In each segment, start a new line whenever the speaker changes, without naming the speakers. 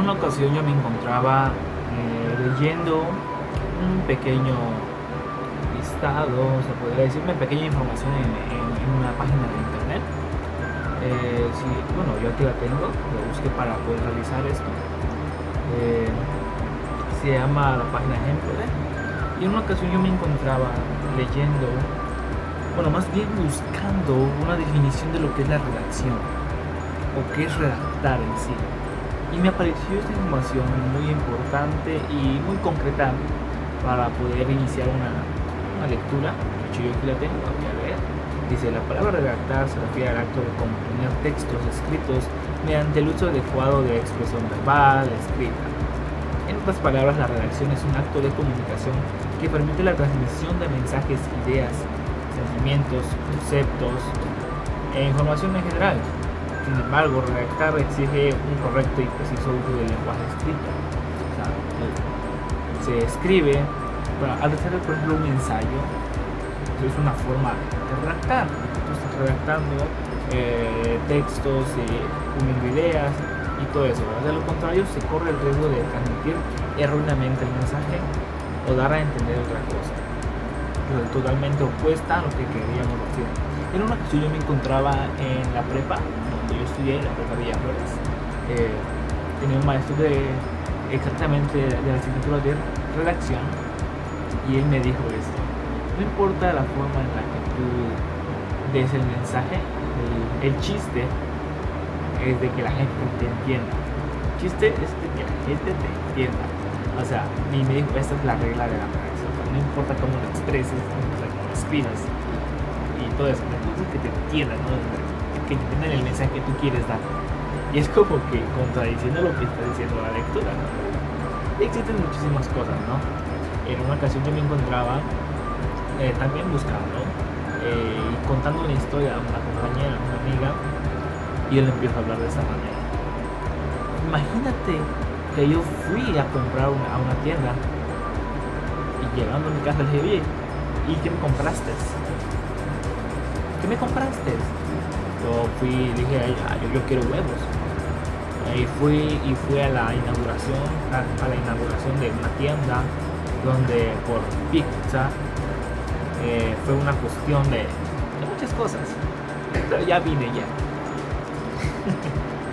una ocasión yo me encontraba leyendo un pequeño listado, se podría decir, una pequeña información en una página de internet. Sí, bueno, yo aquí la tengo, lo busqué para poder realizar esto. Se llama la página Ejemplo. Y en una ocasión yo me encontraba leyendo, bueno, más bien buscando una definición de lo que es la redacción o qué es redactar en sí. Y me apareció esta información muy importante y muy concreta para poder iniciar una lectura. De hecho, yo aquí la tengo, la voy a leer. Dice: la palabra redactar se refiere al acto de componer textos escritos mediante el uso adecuado de expresión verbal, escrita. En otras palabras, la redacción es un acto de comunicación que permite la transmisión de mensajes, ideas, sentimientos, conceptos e información en general. Sin embargo, redactar exige un correcto y preciso uso del lenguaje escrito. O sea, se escribe, al hacer por ejemplo un ensayo, es una forma de redactar. Tú estás redactando textos, uniendo ideas y todo eso. De lo contrario, se corre el riesgo de transmitir erróneamente el mensaje o dar a entender otra cosa totalmente opuesta a lo que queríamos decir. En una ocasión yo me encontraba en la prepa, donde yo estudié, en la prepa de Villaflores. Tenía un maestro exactamente de la asignatura de redacción, y él me dijo esto: no importa la forma en la que tú des el mensaje, el chiste es de que la gente te entienda. El chiste es de que la gente te entienda. O sea, y me dijo: esta es la regla de la redacción. No importa cómo lo expreses, cómo lo escribas y todo eso, entonces que te entiendan, ¿no? Que entiendan el mensaje que tú quieres dar. Y es como que contradiciendo lo que está diciendo la lectura, ¿no? Y existen muchísimas cosas, ¿no? En una ocasión yo me encontraba también buscando y contando una historia a una compañera, a una amiga, y él empieza a hablar de esa manera. Imagínate que yo fui a comprar a una tienda, y llegando a mi casa le dije: ¿y qué me compraste? ¿Qué me compraste? Yo fui y dije: yo quiero huevos. Y fui a la inauguración, de una tienda donde por pizza fue una cuestión de muchas cosas. Pero ya vine ya.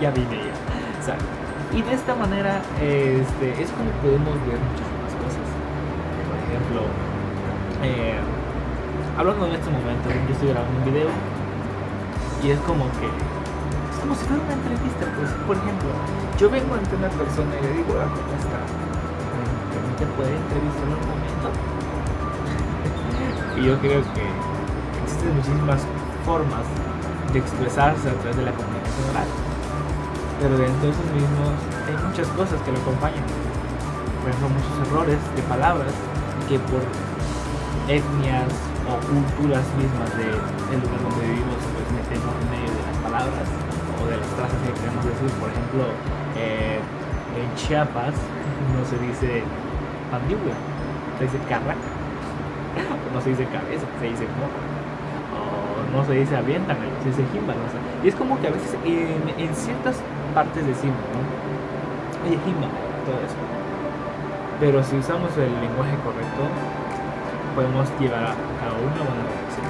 Ya vine ya. O sea, y de esta manera es como podemos ver muchísimas cosas. Por ejemplo, hablando en este momento, yo estoy grabando un video y es como si fuera una entrevista. Pues, por ejemplo, yo vengo ante una persona y le digo: ¿cómo está? ¿Te puede entrevistar en un momento? Y yo creo que existen muchísimas formas de expresarse a través de la comunicación oral, pero dentro de esos mismos hay muchas cosas que lo acompañan. Por ejemplo, muchos errores de palabras que por etnias o culturas mismas del lugar donde vivimos pues metemos en medio de las palabras o de las frases que queremos decir. Por ejemplo, en Chiapas no se dice mandíbula, se dice carraca, o no se dice cabeza, se dice moco, o no se dice aviéntame, se dice jímbaro. O sea, y es como que a veces en ciertas partes decimos, ¿no? Oye, jímbaro, todo eso. Pero si usamos el lenguaje correcto, podemos llevar a una buena redacción.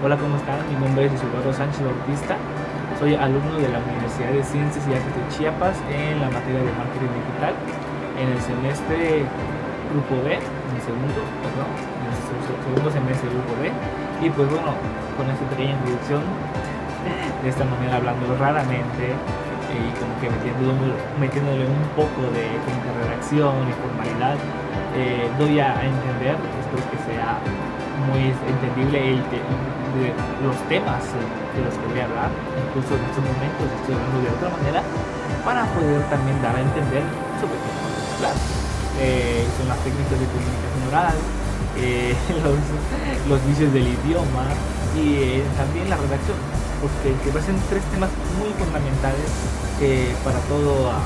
Hola, ¿cómo están? Mi nombre es Eduardo Sánchez Bautista. Soy alumno de la Universidad de Ciencias y Artes de Chiapas en la materia de marketing digital, en el semestre grupo B, en el segundo semestre grupo B. Y pues bueno, con esta pequeña introducción, de esta manera hablando raramente y como que metiéndole un poco de redacción y formalidad, doy a entender, espero que sea muy entendible de los temas de los que voy a hablar. Incluso en estos momentos estoy hablando de otra manera para poder también dar a entender sobre qué vamos a hablar. Son las técnicas de comunicación oral, los vicios del idioma y también la redacción, porque que parecen tres temas muy fundamentales para toda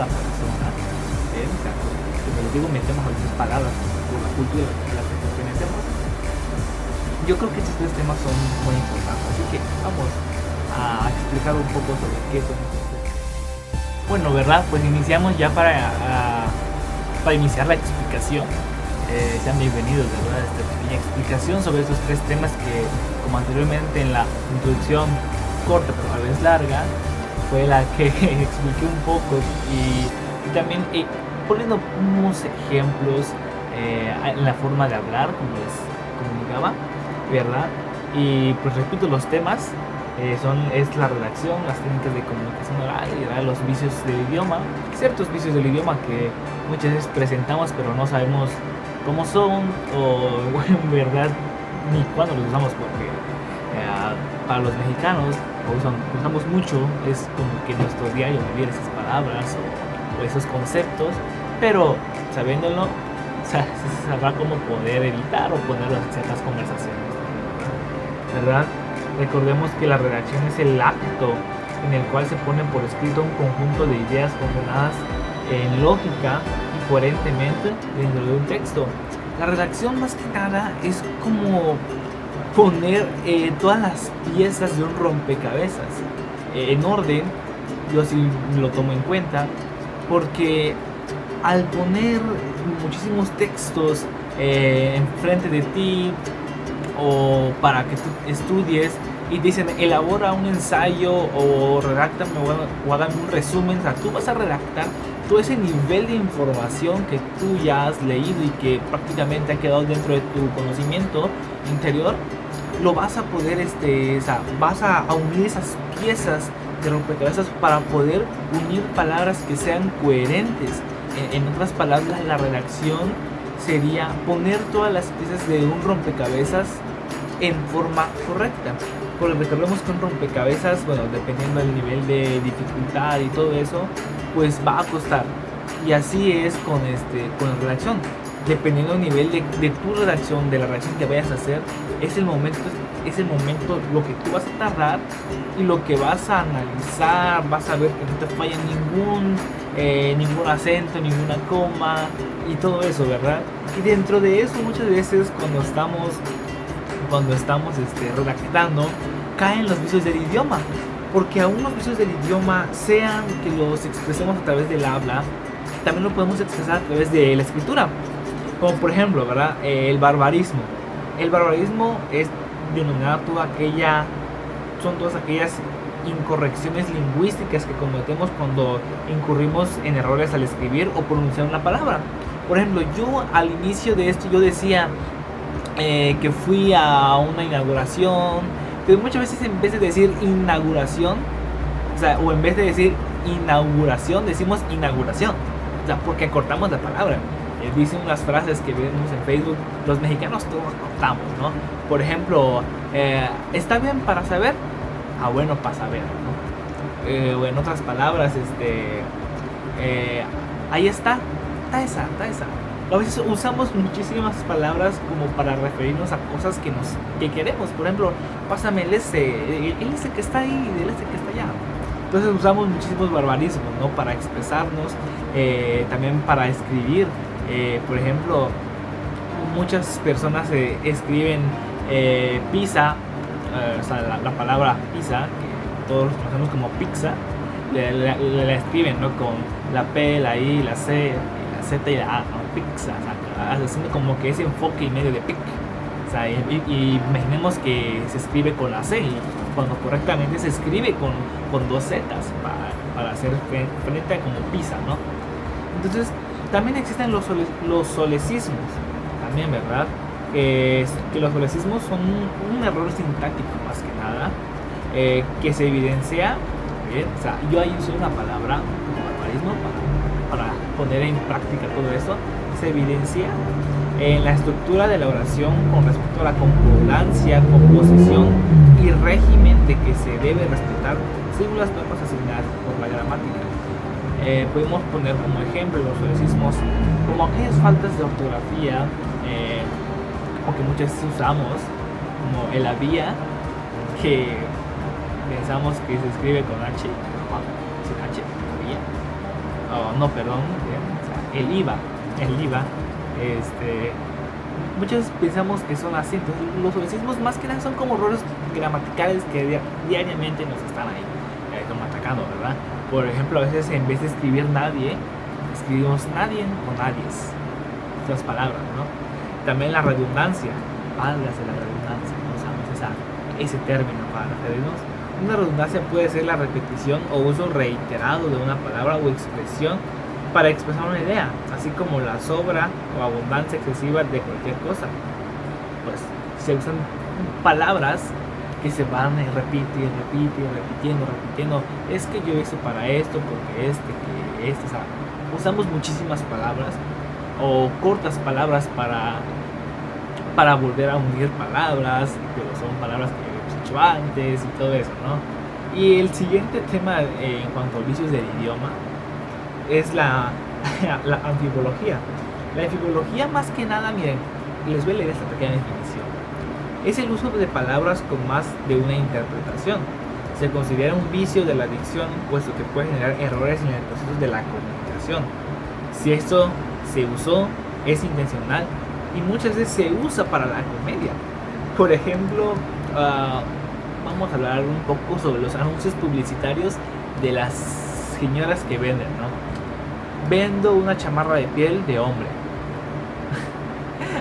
persona. Como les digo, metemos algunas palabras por la cultura a la que pertenecemos. Yo creo que estos tres temas son muy importantes, así que vamos a explicar un poco sobre qué son estos tres. Bueno, ¿verdad? Pues iniciamos ya para iniciar la explicación. Sean bienvenidos, ¿verdad? Esta pequeña explicación sobre estos tres temas que, como anteriormente en la introducción corta pero a la vez larga, fue la que expliqué un poco y también poniendo unos ejemplos en la forma de hablar, como les comunicaba, ¿verdad? Y pues repito, los temas es la redacción, las técnicas de comunicación oral y ¿verdad? Los vicios del idioma, ciertos vicios del idioma que muchas veces presentamos pero no sabemos cómo son o en verdad ni cuándo los usamos, porque para los mexicanos usamos mucho, es como que nuestro diario vivir esas palabras o esos conceptos, pero sabiéndolo se sabrá cómo poder evitar o ponerlos en ciertas conversaciones, ¿verdad? Recordemos que la redacción es el acto en el cual se pone por escrito un conjunto de ideas ordenadas en lógica y coherentemente dentro de un texto. La redacción más que nada es como poner todas las piezas de un rompecabezas en orden. Yo así lo tomo en cuenta porque al poner muchísimos textos enfrente de ti o para que tú estudies y te dicen elabora un ensayo o redáctame o hágame un resumen, o sea, tú vas a redactar todo ese nivel de información que tú ya has leído y que prácticamente ha quedado dentro de tu conocimiento interior, lo vas a poder, o sea, vas a unir esas piezas de rompecabezas para poder unir palabras que sean coherentes. En otras palabras, la redacción sería poner todas las piezas de un rompecabezas en forma correcta. Porque recordemos que un rompecabezas, bueno, dependiendo del nivel de dificultad y todo eso, pues va a costar. Y así es con la redacción. Dependiendo del nivel de tu redacción, de la redacción que vayas a hacer, es el momento lo que tú vas a tardar y lo que vas a analizar, vas a ver que no te falla ningún acento, ninguna coma y todo eso, ¿verdad? Y dentro de eso muchas veces cuando estamos redactando, caen los vicios del idioma, porque aún los vicios del idioma, sean que los expresemos a través del habla, también lo podemos expresar a través de la escritura, como por ejemplo, ¿verdad? El barbarismo es denominar son todas aquellas incorrecciones lingüísticas que cometemos cuando incurrimos en errores al escribir o pronunciar una palabra. Por ejemplo, yo al inicio de esto yo decía que fui a una inauguración, pero muchas veces en vez de decir inauguración, o en vez de decir inauguración, decimos inauguración, porque cortamos la palabra. Dicen unas frases que vemos en Facebook, los mexicanos todos cortamos, ¿no? Por ejemplo, ¿está bien para saber? Bueno, para saber, ¿no? O en otras palabras, ahí está esa. A veces usamos muchísimas palabras como para referirnos a cosas que queremos. Por ejemplo, pásame el que está ahí, el que está allá. Entonces usamos muchísimos barbarismos, ¿no? Para expresarnos, también para escribir. Por ejemplo, muchas personas escriben pizza, la palabra pizza, que todos conocemos como pizza, la escriben, ¿no? Con la P, la I, la C, la Z y la A, ¿no? Pizza, haciendo como que ese enfoque y medio de pic. Y imaginemos que se escribe con la C, cuando correctamente se escribe con dos Z's para hacer frente a como pizza, ¿no? Entonces, también existen los solecismos, también, ¿verdad? Que los solecismos son un error sintáctico más que nada, que se evidencia, ¿bien? Yo ahí usé una palabra como barbarismo para poner en práctica todo eso. Se evidencia en la estructura de la oración con respecto a la concordancia, composición y régimen de que se debe respetar según las normas asignadas por la gramática. Podemos poner como ejemplo los solecismos como aquellas faltas de ortografía o que muchas veces usamos, como el había, que pensamos que se escribe con H, sin H, había, no, perdón, el IVA, muchos pensamos que son así. Entonces, los solecismos más que nada son como errores gramaticales que diariamente nos están ahí atacando, ¿verdad? Por ejemplo, a veces en vez de escribir nadie, escribimos nadie o nadies. Estas palabras, ¿no? También la redundancia, válgase la redundancia, no usamos ese término para referirnos. Una redundancia puede ser la repetición o uso reiterado de una palabra o expresión para expresar una idea, así como la sobra o abundancia excesiva de cualquier cosa. Pues se usan palabras que se van y repitiendo. Es que yo hice para esto, porque o sea, usamos muchísimas palabras o cortas palabras para volver a unir palabras, pero son palabras que hemos hecho antes y todo eso, ¿no? Y el siguiente tema en cuanto a vicios del idioma es la anfibología. La anfibología, más que nada, miren, les voy a leer esta pequeña definición. Es el uso de palabras con más de una interpretación. Se considera un vicio de la dicción, puesto que puede generar errores en el proceso de la comunicación. Si esto se usó, es intencional y muchas veces se usa para la comedia. Por ejemplo, vamos a hablar un poco sobre los anuncios publicitarios de las señoras que venden, ¿no? Vendo una chamarra de piel de hombre.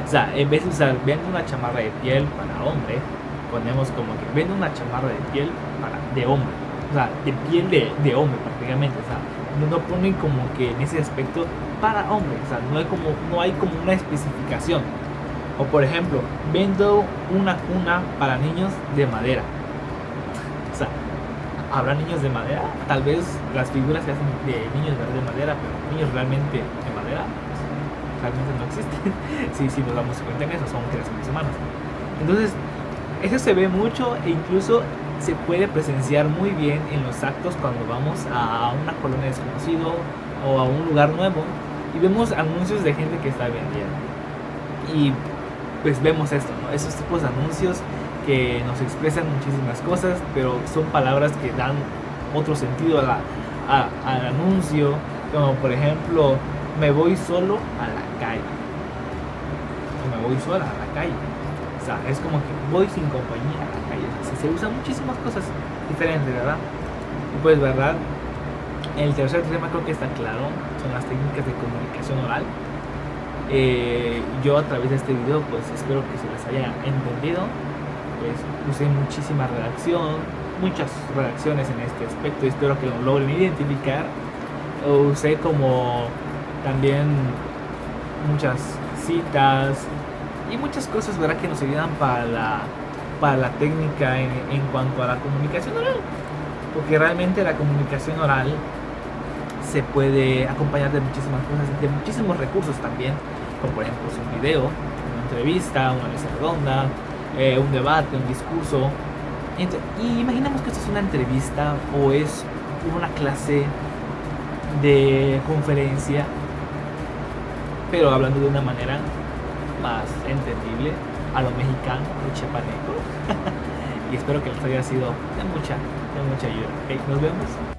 O sea, en vez de usar vendo una chamarra de piel para hombre, ponemos como que vendo una chamarra de piel de hombre. O sea, de piel de hombre prácticamente. O sea, no ponen como que en ese aspecto para hombre. O sea, no hay como una especificación. O por ejemplo, vendo una cuna para niños de madera. O sea, ¿habrá niños de madera? Tal vez las figuras que hacen de niños de madera, pero niños realmente de madera realmente no existen. Si nos damos cuenta en eso, son creaciones humanas. Entonces, eso se ve mucho e incluso se puede presenciar muy bien en los actos cuando vamos a una colonia desconocido o a un lugar nuevo y vemos anuncios de gente que está vendiendo. Y pues vemos esto, ¿no? Esos tipos de anuncios que nos expresan muchísimas cosas, pero son palabras que dan otro sentido al anuncio, como por ejemplo, me voy solo a la calle, o me voy sola a la calle. O sea, es como que voy sin compañía a la calle. O sea, se usan muchísimas cosas diferentes, ¿verdad? Y pues, ¿verdad? El tercer tema creo que está claro, son las técnicas de comunicación oral. Yo a través de este video pues espero que se les haya entendido. Pues usé muchísima redacción, muchas redacciones en este aspecto y espero que lo logren identificar. Usé como también muchas citas y muchas cosas, ¿verdad?, que nos ayudan para la técnica en cuanto a la comunicación oral, porque realmente la comunicación oral se puede acompañar de muchísimas cosas, de muchísimos recursos también, como por ejemplo un video, una entrevista, una mesa redonda, un debate, un discurso. Y imaginemos que esto es una entrevista o es una clase de conferencia, pero hablando de una manera más entendible, a lo mexicano, a lo chiapaneco. Y espero que les haya sido de mucha ayuda. ¿Okay? Nos vemos.